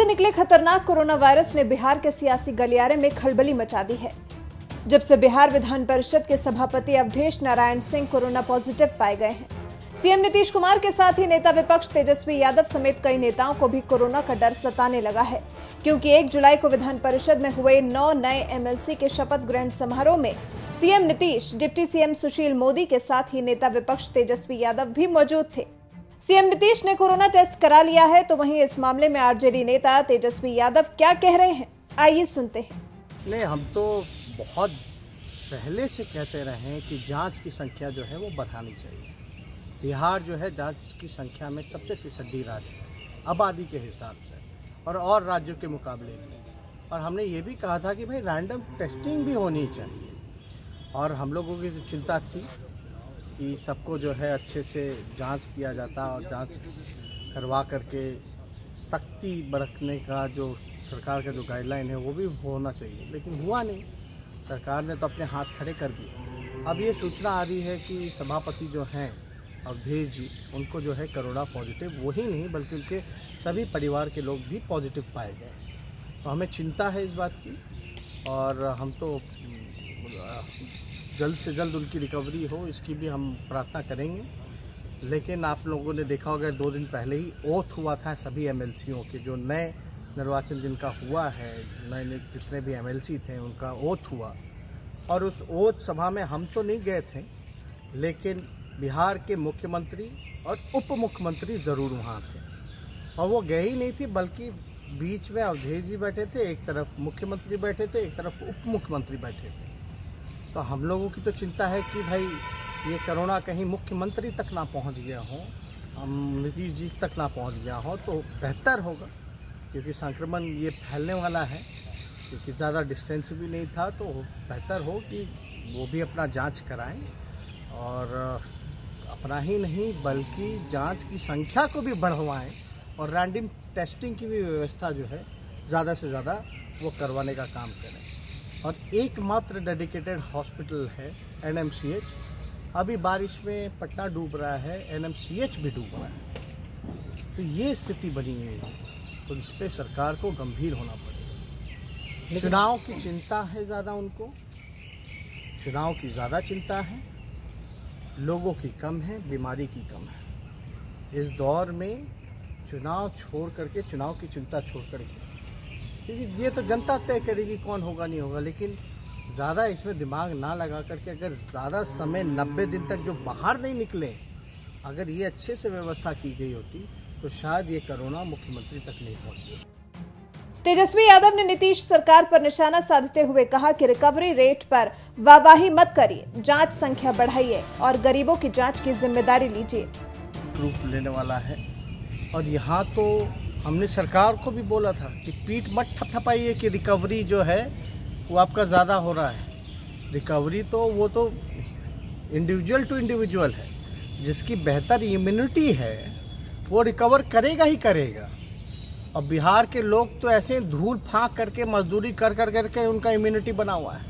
से निकले खतरनाक कोरोना वायरस ने बिहार के सियासी गलियारे में खलबली मचा दी है। जब से बिहार विधान परिषद के सभापति अवधेश नारायण सिंह कोरोना पॉजिटिव पाए गए हैं, सीएम नीतीश कुमार के साथ ही नेता विपक्ष तेजस्वी यादव समेत कई नेताओं को भी कोरोना का डर सताने लगा है, क्योंकि 1 जुलाई को विधान परिषद में हुए 9 नए एमएलसी के शपथ ग्रहण समारोह में CM Nitish, deputy CM Sushil Modi के साथ ही नेता विपक्ष तेजस्वी यादव भी मौजूद थे। सीएम नीतीश ने कोरोना टेस्ट करा लिया है, तो वहीं इस मामले में आरजेडी नेता तेजस्वी यादव क्या कह रहे हैं, आइए सुनते हैं। नहीं, हम तो बहुत पहले से कहते रहे हैं कि जांच की संख्या जो है वो बढ़ानी चाहिए। बिहार जो है जांच की संख्या में सबसे फिसड्डी राज्य है आबादी के हिसाब से और राज्यों के मुकाबले में। और हमने ये भी कहा था कि भाई रैंडम टेस्टिंग भी होनी चाहिए। और हम लोगों की जो चिंता थी कि सबको जो है अच्छे से जांच किया जाता और जांच करवा करके सख्ती बरतने का जो सरकार का जो गाइडलाइन है वो भी होना चाहिए, लेकिन हुआ नहीं। सरकार ने तो अपने हाथ खड़े कर दिए। अब ये सूचना आ रही है कि सभापति जो हैं अवधेश जी, उनको जो है कोरोना पॉजिटिव, वही नहीं बल्कि उनके सभी परिवार के लोग भी पॉजिटिव पाए गए। तो हमें चिंता है इस बात की और हम तो जल्द से जल्द उनकी रिकवरी हो इसकी भी हम प्रार्थना करेंगे। लेकिन आप लोगों ने देखा होगा 2 दिन पहले ही ओथ हुआ था सभी एमएलसीओं के, जो नए निर्वाचन जिनका हुआ है, नए जितने भी एमएलसी थे उनका ओथ हुआ। और उस ओथ सभा में हम तो नहीं गए थे, लेकिन बिहार के मुख्यमंत्री और उप मुख्यमंत्री ज़रूर वहाँ थे। और वो गए ही नहीं थी, बल्कि बीच में अवधेश जी बैठे थे, एक तरफ मुख्यमंत्री बैठे थे, एक तरफ उप मुख्यमंत्री बैठे थे। तो हम लोगों की तो चिंता है कि भाई ये कोरोना कहीं मुख्यमंत्री तक ना पहुँच गया हो, नीतीश जी तक ना पहुँच गया हो तो बेहतर होगा, क्योंकि संक्रमण ये फैलने वाला है। क्योंकि ज़्यादा डिस्टेंस भी नहीं था, तो बेहतर हो कि वो भी अपना जांच कराएं और अपना ही नहीं बल्कि जांच की संख्या को भी बढ़वाएं और रैंडम टेस्टिंग की भी व्यवस्था जो है ज़्यादा से ज़्यादा वो करवाने का काम करें। और एकमात्र डेडिकेटेड हॉस्पिटल है एनएमसीएच। अभी बारिश में पटना डूब रहा है, एनएमसीएच भी डूब रहा है। तो ये स्थिति बनी हुई है, तो इस पर सरकार को गंभीर होना पड़ेगा। चुनाव की चिंता है ज़्यादा, उनको चुनाव की ज़्यादा चिंता है, लोगों की कम है, बीमारी की कम है। इस दौर में चुनाव छोड़ करके, चुनाव की चिंता छोड़ करके, क्योंकि ये तो जनता तय करेगी कौन होगा नहीं होगा, लेकिन ज़्यादा इसमें दिमाग ना लगा करके अगर ज़्यादा समय 90 दिन तक जो बाहर नहीं निकले, अगर ये अच्छे से व्यवस्था की गई होती तो शायद ये कोरोना मुख्यमंत्री तक नहीं पहुंची। तेजस्वी यादव ने नीतीश सरकार पर निशाना साधते हुए कहा कि रिकवरी रेट पर वाहवाही मत करिए, जांच संख्या बढ़ाइए और गरीबों की जांच की जिम्मेदारी लीजिए। रूप लेने वाला है। और यहाँ तो हमने सरकार को भी बोला था कि पीठ मत ठपठपाइए कि रिकवरी जो है वो आपका ज़्यादा हो रहा है। रिकवरी तो वो तो इंडिविजुअल टू इंडिविजुअल है, जिसकी बेहतर इम्यूनिटी है वो रिकवर करेगा ही करेगा। और बिहार के लोग तो ऐसे धूल फाँक करके मजदूरी कर करके उनका इम्यूनिटी बना हुआ है।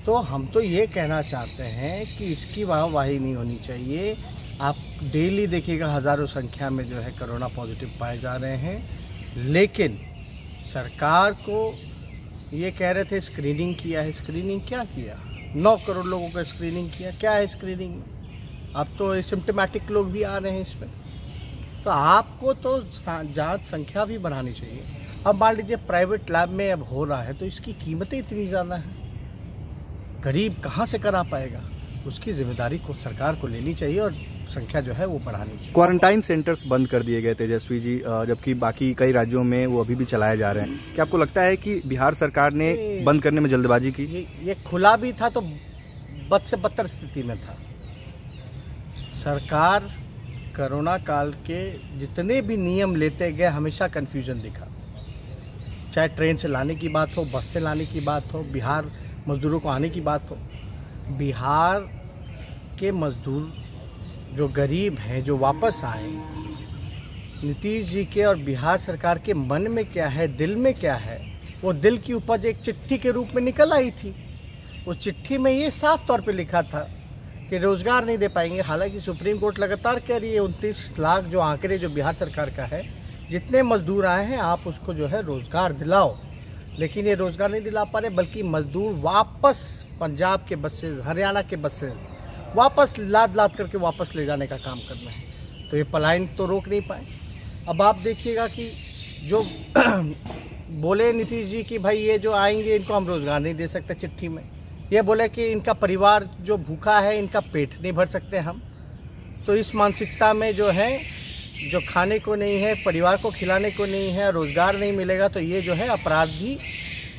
तो हम तो ये कहना चाहते हैं कि इसकी वाहवाही नहीं होनी चाहिए। आप डेली देखिएगा हज़ारों संख्या में जो है कोरोना पॉजिटिव पाए जा रहे हैं, लेकिन सरकार को ये कह रहे थे स्क्रीनिंग किया है। स्क्रीनिंग क्या किया? 9 करोड़ लोगों का स्क्रीनिंग किया। क्या है स्क्रीनिंग में? अब तो सिम्टोमेटिक लोग भी आ रहे हैं इसमें। तो आपको तो जांच संख्या भी बढ़ानी चाहिए। अब मान लीजिए प्राइवेट लैब में अब हो रहा है तो इसकी कीमतें इतनी ज़्यादा हैं, गरीब कहाँ से करा पाएगा? उसकी जिम्मेदारी को सरकार को लेनी चाहिए और संख्या जो है वो बढ़ानी चाहिए। क्वारंटाइन सेंटर्स बंद कर दिए गए तेजस्वी जी, जबकि बाकी कई राज्यों में वो अभी भी चलाए जा रहे हैं। क्या आपको लगता है कि बिहार सरकार ने बंद करने में जल्दबाजी की? ये खुला भी था तो बद से बदतर स्थिति में था। सरकार कोरोना काल के जितने भी नियम लेते गए हमेशा कन्फ्यूजन दिखा। चाहे ट्रेन से लाने की बात हो, बस से लाने की बात हो, बिहार मजदूरों को आने की बात हो। बिहार के मजदूर जो गरीब हैं, जो वापस आए, नीतीश जी के और बिहार सरकार के मन में क्या है, दिल में क्या है, वो दिल की उपज एक चिट्ठी के रूप में निकल आई थी। उस चिट्ठी में ये साफ तौर पे लिखा था कि रोजगार नहीं दे पाएंगे। हालांकि सुप्रीम कोर्ट लगातार कह रही है 29 लाख जो आंकड़े जो बिहार सरकार का है जितने मजदूर आए हैं आप उसको जो है रोज़गार दिलाओ। लेकिन ये रोज़गार नहीं दिला पा रहे, बल्कि मजदूर वापस पंजाब के बसेस, हरियाणा के बसेस वापस लाद करके वापस ले जाने का काम करना है। तो ये पलायन तो रोक नहीं पाए। अब आप देखिएगा कि जो बोले नीतीश जी कि भाई ये जो आएंगे इनको हम रोज़गार नहीं दे सकते, चिट्ठी में ये बोले कि इनका परिवार जो भूखा है इनका पेट नहीं भर सकते हम। तो इस मानसिकता में जो है, जो खाने को नहीं है, परिवार को खिलाने को नहीं है, रोज़गार नहीं मिलेगा, तो ये जो है अपराधी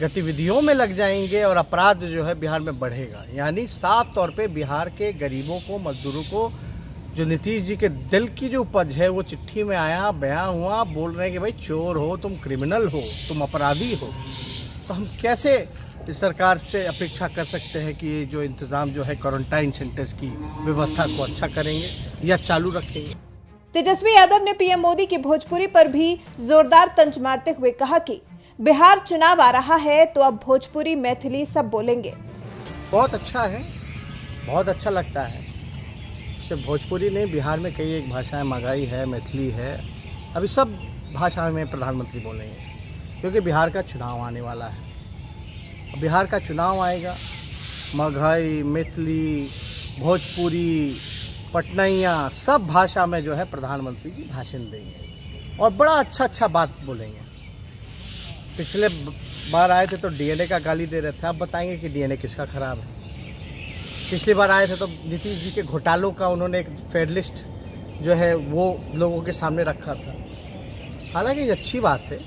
गतिविधियों में लग जाएंगे और अपराध जो है बिहार में बढ़ेगा। यानी साफ तौर पे बिहार के गरीबों को, मजदूरों को, जो नीतीश जी के दिल की जो उपज है वो चिट्ठी में आया, बयां हुआ, बोल रहे हैं कि भाई चोर हो तुम, क्रिमिनल हो तुम, अपराधी हो। तो हम कैसे इस सरकार से अपेक्षा कर सकते हैं कि ये जो इंतज़ाम जो है क्वारंटाइन सेंटर्स की व्यवस्था को अच्छा करेंगे या चालू रखेंगे। तेजस्वी यादव ने पीएम मोदी की भोजपुरी पर भी जोरदार तंज मारते हुए कहा कि बिहार चुनाव आ रहा है तो अब भोजपुरी, मैथिली सब बोलेंगे। बहुत अच्छा है, बहुत अच्छा लगता है। सिर्फ भोजपुरी नहीं, बिहार में कई एक भाषाएं, मगही है, मैथिली है, अभी सब भाषा में प्रधानमंत्री बोलेंगे क्योंकि बिहार का चुनाव आने वाला है। बिहार का चुनाव आएगा, मगही, मैथिली, भोजपुरी, पटनैया सब भाषा में जो है प्रधानमंत्री जी भाषण देंगे और बड़ा अच्छा बात बोलेंगे। पिछले बार आए थे तो डीएनए का गाली दे रहे थे, अब बताएंगे कि डीएनए किसका खराब है। पिछली बार आए थे तो नीतीश जी के घोटालों का उन्होंने एक फेयर लिस्ट जो है वो लोगों के सामने रखा था। हालांकि ये अच्छी बात है,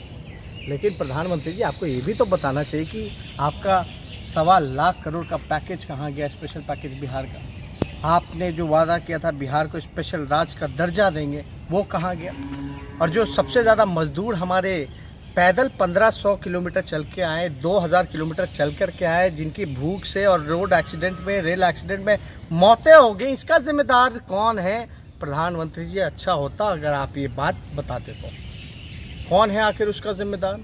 लेकिन प्रधानमंत्री जी आपको ये भी तो बताना चाहिए कि आपका 1.25 लाख करोड़ का पैकेज कहाँ गया, स्पेशल पैकेज बिहार का। आपने जो वादा किया था बिहार को स्पेशल राज्य का दर्जा देंगे, वो कहाँ गया। और जो सबसे ज़्यादा मजदूर हमारे पैदल 1500 किलोमीटर चल के आए, 2000 किलोमीटर चल कर के आए, जिनकी भूख से और रोड एक्सीडेंट में, रेल एक्सीडेंट में मौतें हो गई, इसका जिम्मेदार कौन है? प्रधानमंत्री जी, अच्छा होता अगर आप ये बात बताते तो। कौन है आखिर उसका जिम्मेदार?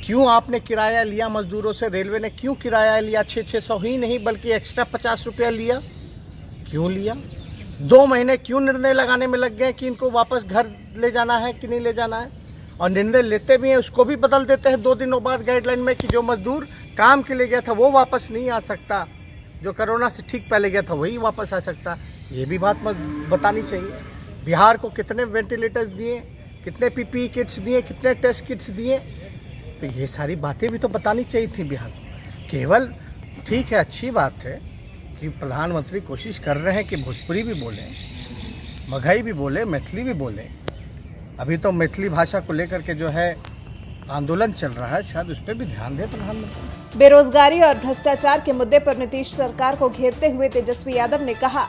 क्यों आपने किराया लिया मजदूरों से? रेलवे ने क्यों किराया लिया? 600 ही नहीं बल्कि एक्स्ट्रा 50 रुपया लिया। क्यों लिया? 2 महीने क्यों निर्णय लगाने में लग गए कि इनको वापस घर ले जाना है कि नहीं ले जाना है? और निर्णय लेते भी हैं उसको भी बदल देते हैं 2 दिनों बाद गाइडलाइन में कि जो मजदूर काम के लिए गया था वो वापस नहीं आ सकता, जो कोरोना से ठीक पहले गया था वही वापस आ सकता। ये भी बात बतानी चाहिए। बिहार को कितने वेंटिलेटर्स दिए, कितने पीपीई किट्स दिए, कितने टेस्ट किट्स दिए, तो ये सारी बातें भी तो बतानी चाहिए थी बिहार। केवल ठीक है, अच्छी बात है कि प्रधानमंत्री कोशिश कर रहे हैं कि भोजपुरी भी बोलें, मगही भी बोले, मैथिली भी बोलें। अभी तो मैथिली भाषा को लेकर के जो है आंदोलन चल रहा है, शायद उस पर भी ध्यान दें प्रधानमंत्री। बेरोजगारी और भ्रष्टाचार के मुद्दे पर नीतीश सरकार को घेरते हुए तेजस्वी यादव ने कहा,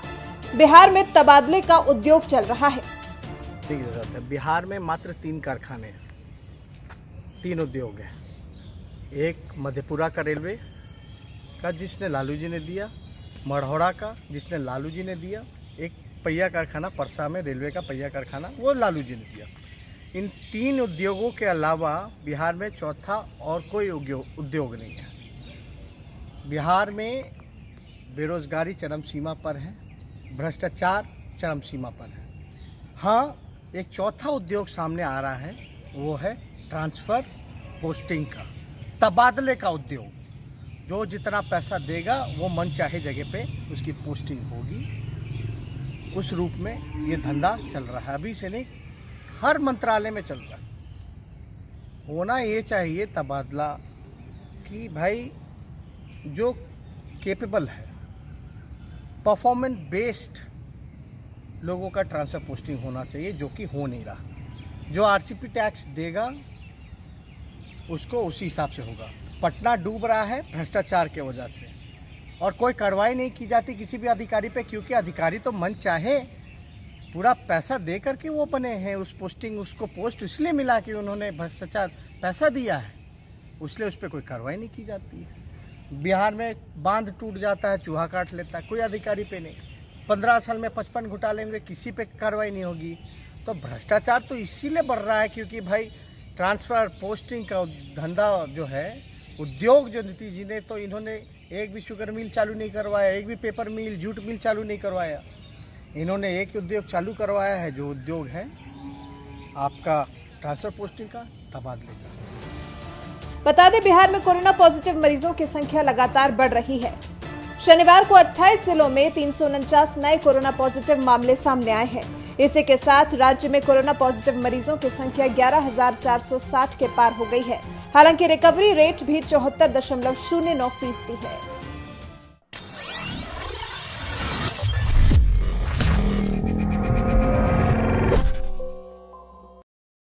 बिहार में तबादले का उद्योग चल रहा है। ठीक जरूरत है। बिहार में मात्र 3 कारखाने हैं, 3 उद्योग हैं। एक मधेपुरा का रेलवे का जिसने लालू जी ने दिया, मढ़ौरा का जिसने लालू जी ने दिया, एक पहिया कारखाना परसा में रेलवे का पहिया कारखाना वो लालू जी ने दिया। इन 3 उद्योगों के अलावा बिहार में चौथा और कोई उद्योग नहीं है। बिहार में बेरोजगारी चरम सीमा पर है, भ्रष्टाचार चरम सीमा पर है। हाँ, एक चौथा उद्योग सामने आ रहा है, वो है ट्रांसफ़र पोस्टिंग का, तबादले का उद्योग। जो जितना पैसा देगा वो मन चाहे जगह पे उसकी पोस्टिंग होगी, उस रूप में ये धंधा चल रहा है। अभी से नहीं, हर मंत्रालय में चल रहा है। होना ये चाहिए तबादला कि भाई जो केपेबल है, परफॉर्मेंस बेस्ड लोगों का ट्रांसफर पोस्टिंग होना चाहिए, जो कि हो नहीं रहा। जो आरसीपी टैक्स देगा उसको उसी हिसाब से होगा। पटना डूब रहा है भ्रष्टाचार के वजह से, और कोई कार्रवाई नहीं की जाती किसी भी अधिकारी पे, क्योंकि अधिकारी तो मन चाहे पूरा पैसा दे करके वो बने हैं। उस पोस्टिंग, उसको पोस्ट इसलिए मिला कि उन्होंने भ्रष्टाचार पैसा दिया है, इसलिए उस पर कोई कार्रवाई नहीं की जाती है। बिहार में बांध टूट जाता है, चूहा काट लेता है, कोई अधिकारी पे नहीं। 15 साल में 55 घोटाले में किसी पे कार्रवाई नहीं होगी। तो भ्रष्टाचार तो इसीलिए बढ़ रहा है क्योंकि भाई ट्रांसफ़र पोस्टिंग का धंधा जो है, उद्योग जो नीतीश जी ने, तो इन्होंने एक भी शुगर मिल चालू नहीं करवाया, एक भी पेपर मिल, जूट मिल चालू नहीं करवाया। इन्होंने एक उद्योग चालू करवाया है, जो उद्योग है आपका ट्रांसफर पोस्टिंग का, तबादले का। बता दें, बिहार में कोरोना पॉजिटिव मरीजों की संख्या लगातार बढ़ रही है। शनिवार को 28 जिलों में 349 नए कोरोना पॉजिटिव मामले सामने आए हैं। इसी के साथ राज्य में कोरोना पॉजिटिव मरीजों की संख्या 11,460 के पार हो गई है। हालांकि रिकवरी रेट भी 74.09% है।